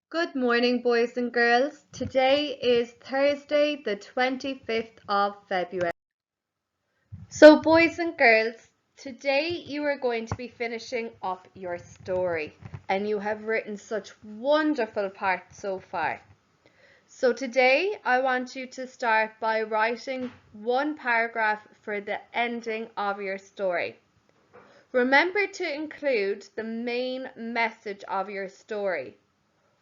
Good morning, boys and girls. Today is Thursday, the 25th of February. So, boys and girls, today you are going to be finishing up your story, and you have written such wonderful parts so far. So today I want you to start by writing one paragraph for the ending of your story. Remember to include the main message of your story.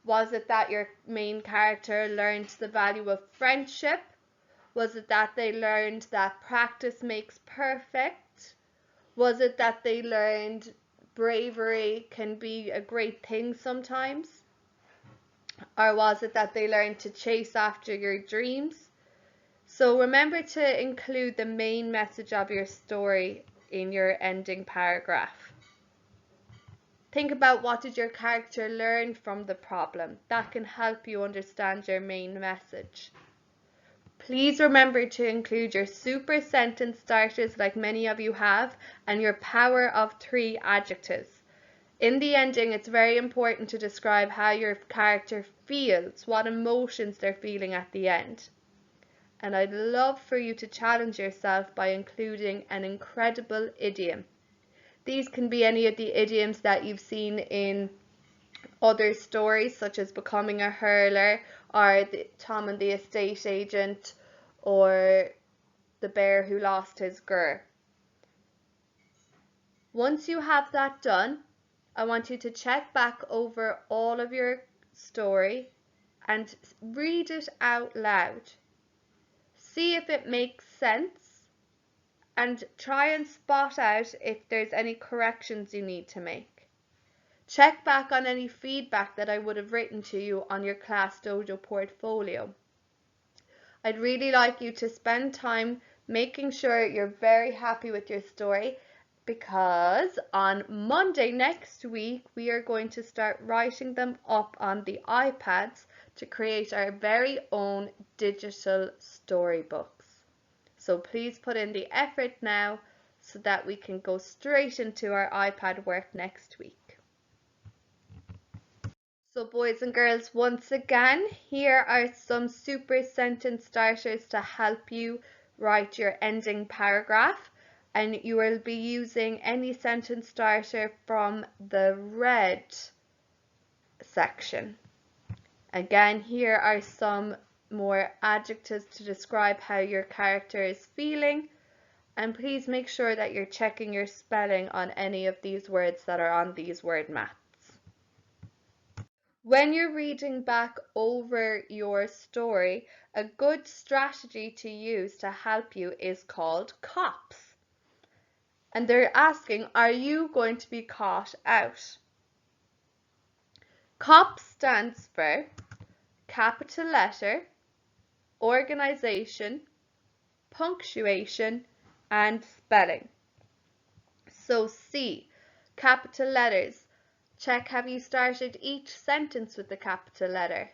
Was it that your main character learned the value of friendship? Was it that they learned that practice makes perfect? Was it that they learned bravery can be a great thing sometimes? Or was it that they learned to chase after your dreams? So remember to include the main message of your story in your ending paragraph. Think about what did your character learn from the problem. That can help you understand your main message. Please remember to include your super sentence starters like many of you have and your power of 3 adjectives. In the ending, it's very important to describe how your character feels, what emotions they're feeling at the end. And I'd love for you to challenge yourself by including an incredible idiom. These can be any of the idioms that you've seen in other stories, such as Becoming a Hurler, or Tom and the Estate Agent, or The Bear Who Lost His Gur. Once you have that done, I want you to check back over all of your story and read it out loud. See if it makes sense and try and spot out if there's any corrections you need to make. Check back on any feedback that I would have written to you on your Class Dojo portfolio. I'd really like you to spend time making sure you're very happy with your story, because on Monday next week we are going to start writing them up on the iPads to create our very own digital storybooks. So please put in the effort now so that we can go straight into our iPad work next week. So boys and girls, once again, here are some super sentence starters to help you write your ending paragraph. And you will be using any sentence starter from the red section. Again, here are some more adjectives to describe how your character is feeling. And please make sure that you're checking your spelling on any of these words that are on these word maps. When you're reading back over your story, a good strategy to use to help you is called COPS. And they're asking, are you going to be caught out? COPS stands for capital letter, organization, punctuation, and spelling. So C, capital letters. Check, have you started each sentence with a capital letter?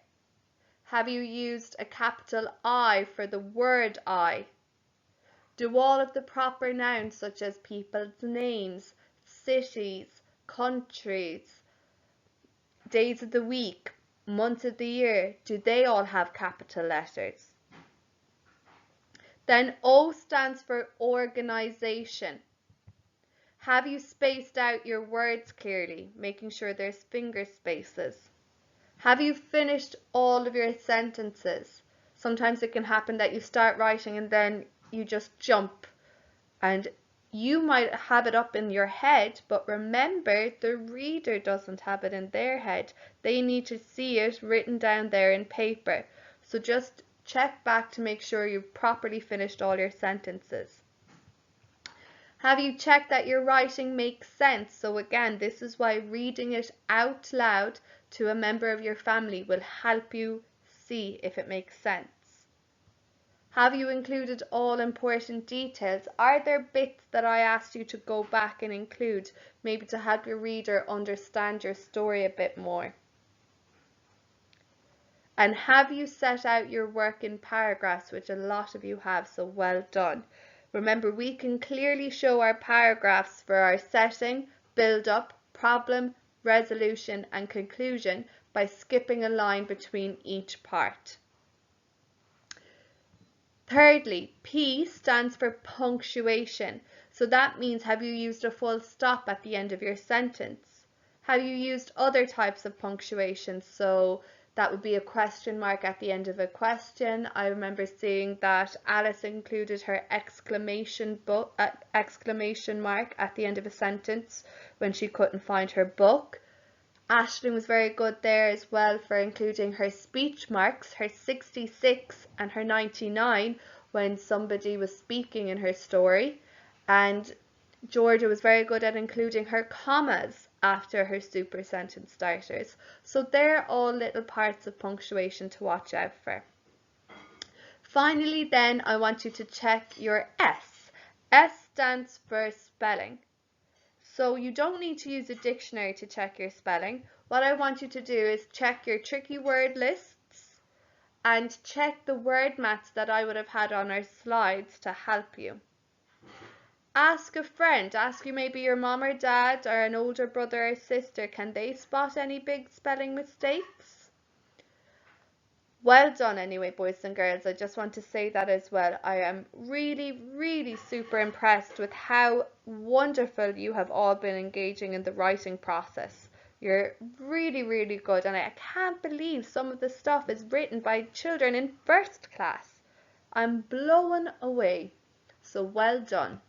Have you used a capital I for the word I? Do all of the proper nouns such as people's names, cities, countries, days of the week, months of the year, do they all have capital letters? Then O stands for organization. Have you spaced out your words clearly, making sure there's finger spaces? Have you finished all of your sentences? Sometimes it can happen that you start writing and then you just jump, and you might have it up in your head, but remember, the reader doesn't have it in their head. They need to see it written down there in paper. So just check back to make sure you've properly finished all your sentences. Have you checked that your writing makes sense? So again, this is why reading it out loud to a member of your family will help you see if it makes sense. Have you included all important details? Are there bits that I asked you to go back and include, maybe to help your reader understand your story a bit more? And have you set out your work in paragraphs, which a lot of you have, so well done. Remember, we can clearly show our paragraphs for our setting, build-up, problem, resolution and conclusion, by skipping a line between each part. Thirdly, P stands for punctuation. So that means, have you used a full stop at the end of your sentence? Have you used other types of punctuation? So that would be a question mark at the end of a question. I remember seeing that Alice included her exclamation mark at the end of a sentence when she couldn't find her book. Aisling was very good there as well for including her speech marks, her 66 and her 99 when somebody was speaking in her story. And Georgia was very good at including her commas after her super sentence starters. So they're all little parts of punctuation to watch out for. Finally then, I want you to check your S. S stands for spelling. So you don't need to use a dictionary to check your spelling. What I want you to do is check your tricky word lists and check the word mats that I would have had on our slides to help you. Ask a friend, ask you maybe your mom or dad or an older brother or sister, can they spot any big spelling mistakes? Well done anyway, boys and girls. I just want to say that as well. I am really super impressed with how wonderful you have all been engaging in the writing process. You're really good, and I can't believe some of the stuff is written by children in first class. I'm blown away. So well done.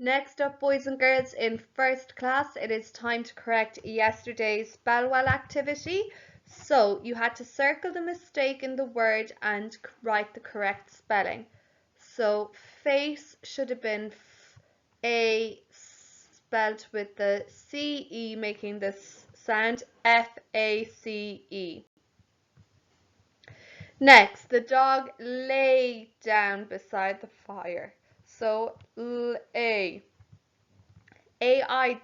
Next up, boys and girls, in first class, it is time to correct yesterday's Spellwell activity. So you had to circle the mistake in the word and write the correct spelling. So face should have been A spelled with the CE, making this sound FACE. Next, the dog lay down beside the fire. So AI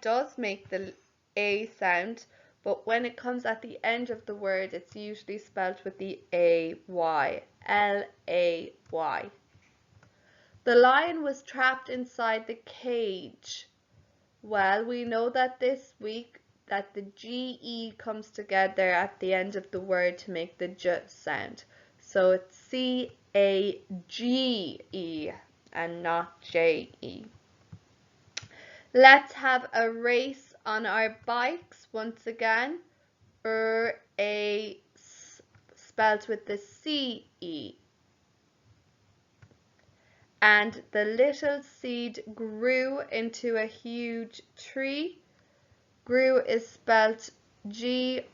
does make the A sound, but when it comes at the end of the word, it's usually spelled with the AY, LAY. The lion was trapped inside the cage. Well, we know that this week that the GE comes together at the end of the word to make the J sound. So it's CAGE and not JE. Let's have a race on our bikes once again. A spelled with the CE. And the little seed grew into a huge tree. Grew is spelled GREW,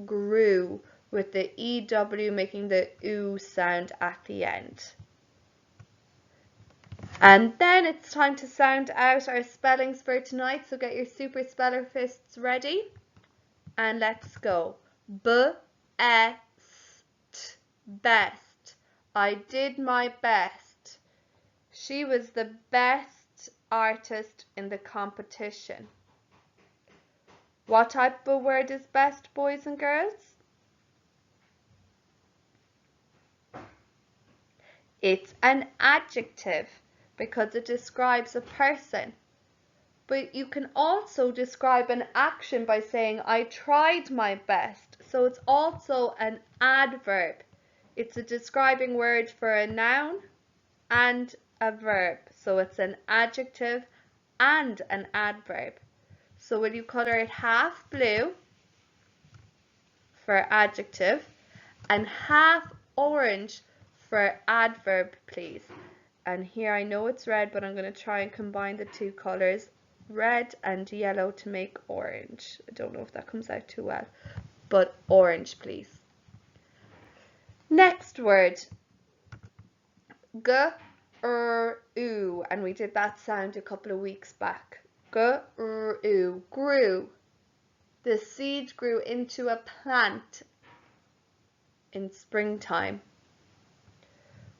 grew, with the EW making the OO sound at the end. And then it's time to sound out our spellings for tonight, so get your super speller fists ready and let's go. Best, best. I did my best. She was the best artist in the competition. What type of word is best, boys and girls? It's an adjective because it describes a person. But you can also describe an action by saying, I tried my best. So it's also an adverb. It's a describing word for a noun and a verb. So it's an adjective and an adverb. So will you colour it half blue for adjective and half orange for adverb, please? And here I know it's red, but I'm going to try and combine the two colours, red and yellow, to make orange. I don't know if that comes out too well, but orange, please. Next word, G-R-U, and we did that sound a couple of weeks back. G-R-U, grew. The seed grew into a plant in springtime.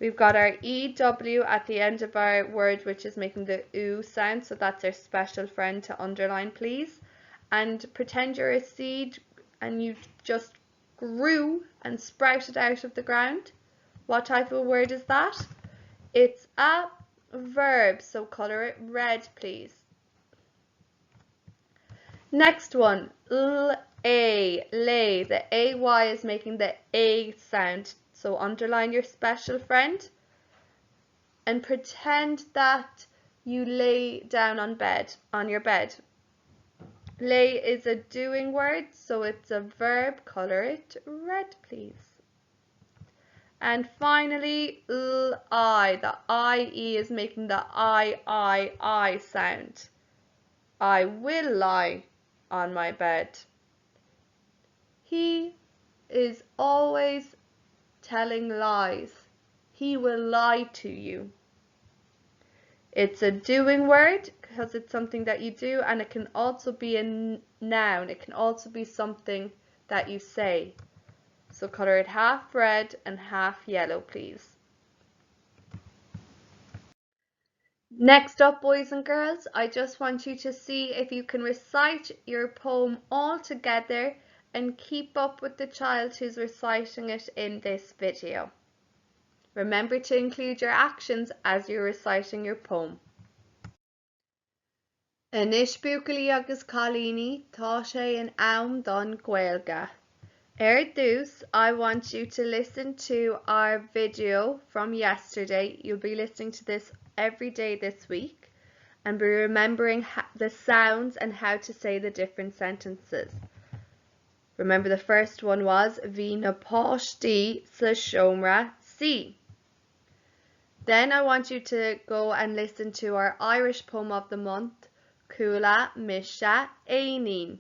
We've got our EW at the end of our word, which is making the OO sound, so that's our special friend to underline, please. And pretend you're a seed and you just grew and sprouted out of the ground. What type of word is that? It's a verb, so colour it red, please. Next one, L-A, lay. The A-Y is making the A sound. So underline your special friend and pretend that you lay down on your bed. Lay is a doing word, so it's a verb. Color it red, please. And finally, L-I. The I-E is making the I sound. I will lie on my bed. He is always telling lies. He will lie to you. It's a doing word because it's something that you do, and it can also be a noun. It can also be something that you say. So color it half red and half yellow, please. Next up, boys and girls, I just want you to see if you can recite your poem all together and keep up with the child who's reciting it in this video. Remember to include your actions as you're reciting your poem. Inis buacaillí agus cailíní tá sé an am don Gaeilge. Dús, I want you to listen to our video from yesterday. You'll be listening to this every day this week and be remembering the sounds and how to say the different sentences. Remember, the first one was Bhí na páistí sa seomra sí. Then I want you to go and listen to our Irish poem of the month, Cúla Misha Éinín.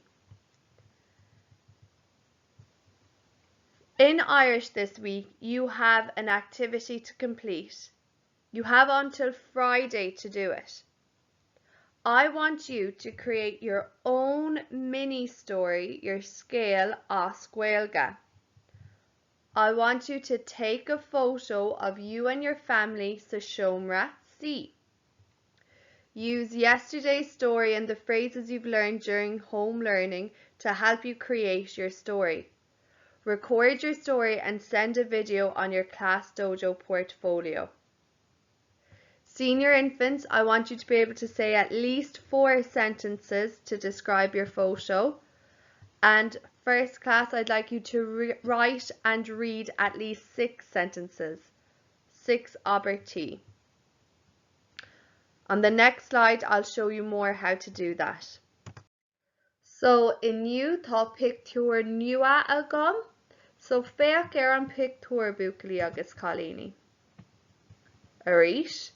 In Irish this week, you have an activity to complete. You have until Friday to do it. I want you to create your own mini story, your scéal as Gaeilge. I want you to take a photo of you and your family sa seomra sí. Use yesterday's story and the phrases you've learned during home learning to help you create your story. Record your story and send a video on your Class Dojo portfolio. Senior infants, I want you to be able to say at least 4 sentences to describe your photo. And first class, I'd like you to write and read at least 6 sentences. 6 abertí. On the next slide, I'll show you more how to do that. So, inniu tá pictiúr nua agam. So, féach an pictiúr buacaillí agus cailíní. Arís,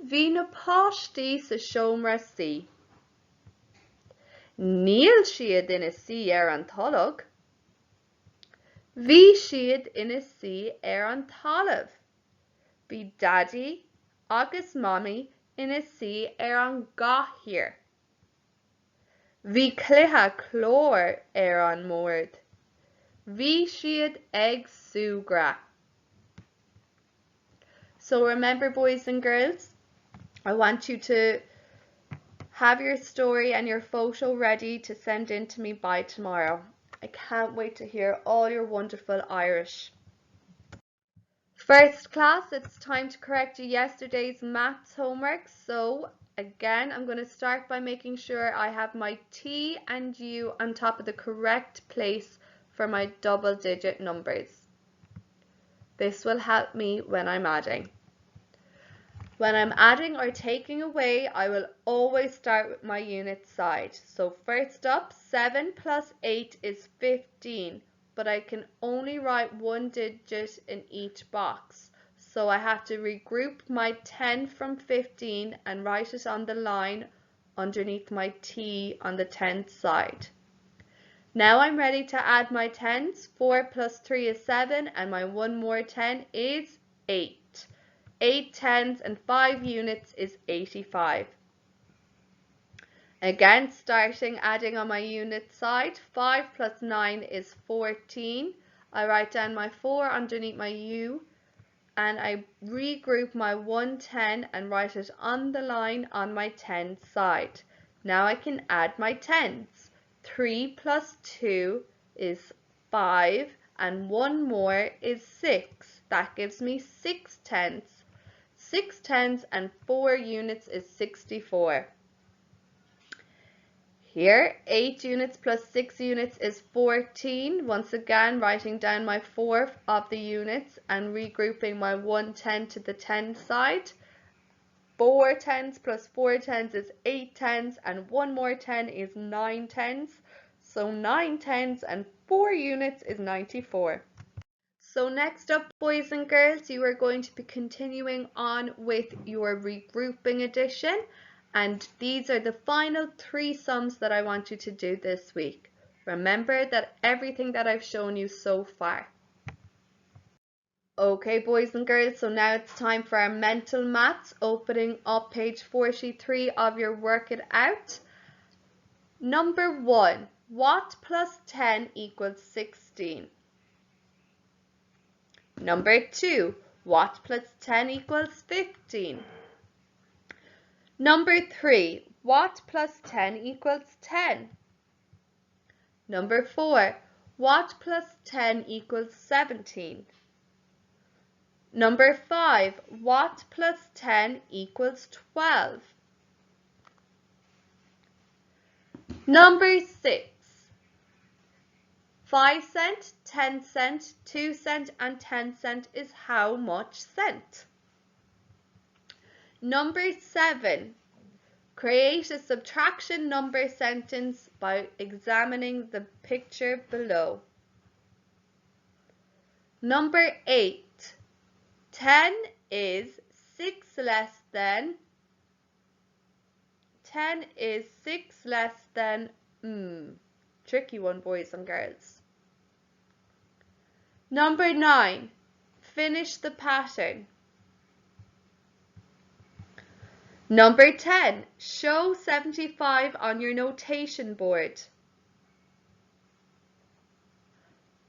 bhí na páistí sa seomra sí. Níl siad ina sí an talamh. Bhí siad ina sí an talamh. Bhí daddy agus mommy ina sí an gcathaoir. Bhí cluiche clór an mórd. Bhí siad ag súgra. So remember, boys and girls, I want you to have your story and your photo ready to send in to me by tomorrow. I can't wait to hear all your wonderful Irish. First class, it's time to correct yesterday's maths homework. So again, I'm going to start by making sure I have my T and U on top of the correct place for my double-digit numbers. This will help me when I'm adding. When I'm adding or taking away, I will always start with my unit side. So first up, 7 plus 8 is 15, but I can only write 1 digit in each box. So I have to regroup my 10 from 15 and write it on the line underneath my T on the 10th side. Now I'm ready to add my tens. 4 plus 3 is 7, and my one more 10 is 8. 8 tens and 5 units is 85. Again, starting adding on my unit side, 5 plus 9 is 14. I write down my 4 underneath my U, and I regroup my 110 and write it on the line on my 10 side. Now I can add my tens. 3 plus 2 is 5, and 1 more is 6. That gives me 6 tens. 6 tens and 4 units is 64. Here, 8 units plus 6 units is 14. Once again, writing down my 4 of the units and regrouping my 1 10 to the 10 side. 4 tens plus 4 tens is 8 tens, and 1 more 10 is 9 tens. So 9 tens and 4 units is 94. So next up, boys and girls, you are going to be continuing on with your regrouping addition. And these are the final 3 sums that I want you to do this week. Remember that everything that I've shown you so far. Okay, boys and girls, so now it's time for our mental maths, opening up page 43 of your Work It Out. Number 1, what plus 10 equals 16? Number 2, what plus 10 equals 15? Number 3, what plus 10 equals 10? Number 4, what plus 10 equals 17? Number 5, what plus 10 equals 12? Number 6, 5 cent, 10 cent, 2 cent and 10 cent is how much cent? Number 7, create a subtraction number sentence by examining the picture below. Number 8, 10 is 6 less than 10 is 6 less than, tricky one, boys and girls. Number 9, finish the pattern. Number 10, show 75 on your notation board.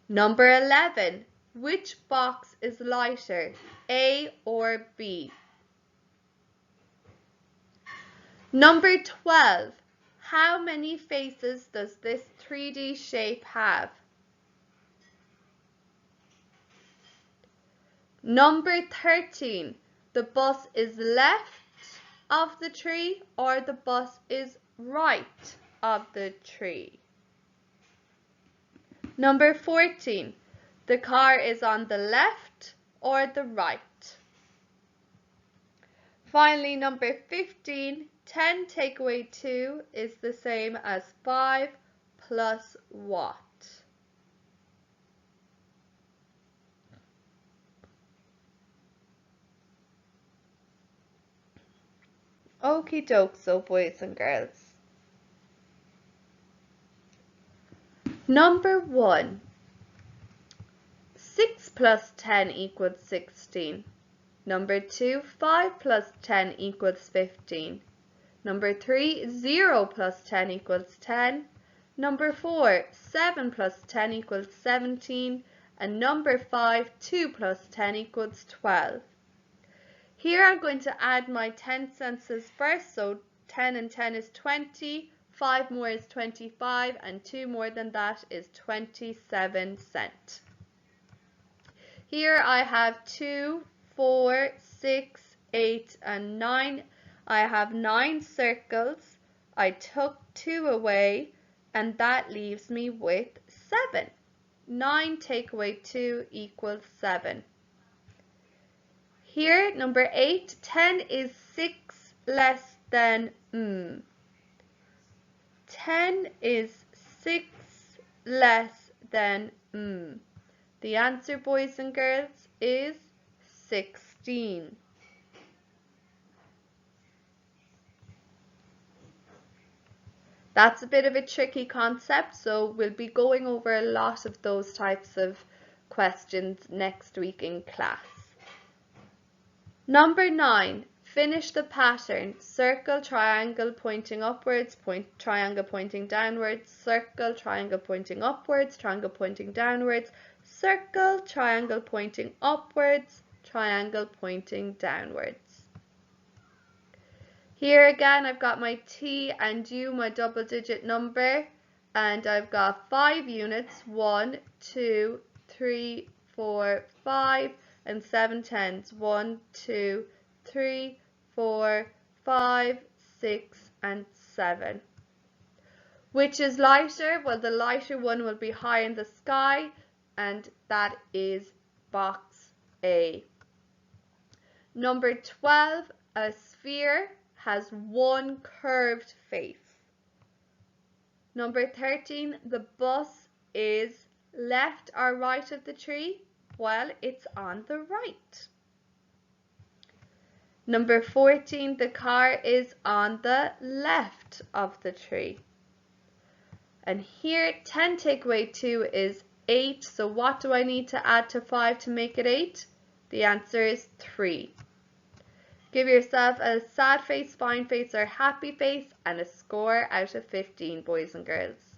Number 11, which box is lighter, A or B? Number 12, how many faces does this 3D shape have? Number 13, the bus is left of the tree or the bus is right of the tree? Number 14, the car is on the left or the right? Finally, number 15, 10 take away 2 is the same as 5 plus what? Okie doke, so boys and girls. Number 1, 6 plus 10 equals 16. Number 2, 5 plus 10 equals 15. Number 3, 0 plus 10 equals 10. Number 4, 7 plus 10 equals 17. And number 5, 2 plus 10 equals 12. Here I'm going to add my 10 senses first, so 10 and 10 is 20, 5 more is 25, and 2 more than that is 27 cent. Here I have 2, 4, 6, 8, and 9. I have 9 circles. I took 2 away, and that leaves me with 7. 9 take away 2 equals 7. Here, number 8, 10 is 6 less than 10 is 6 less than The answer, boys and girls, is 16. That's a bit of a tricky concept, so we'll be going over a lot of those types of questions next week in class. Number 9, finish the pattern. Circle, triangle pointing upwards, triangle pointing downwards, circle, triangle pointing upwards, triangle pointing downwards, circle, triangle pointing upwards, triangle pointing downwards. Here again, I've got my T and U, my double digit number, and I've got 5 units, 1, 2, 3, 4, 5, and 7 tens, 1, 2, 3, 4, 5, 6, and 7. Which is lighter? Well, the lighter one will be high in the sky, and that is box A. Number 12, a sphere has one curved face. Number 13, the bus is left or right of the tree? Well, it's on the right. Number 14, the car is on the left of the tree. And here 10 take away 2 is 8. So what do I need to add to 5 to make it 8? The answer is 3. Give yourself a sad face, fine face, or happy face and a score out of 15, boys and girls.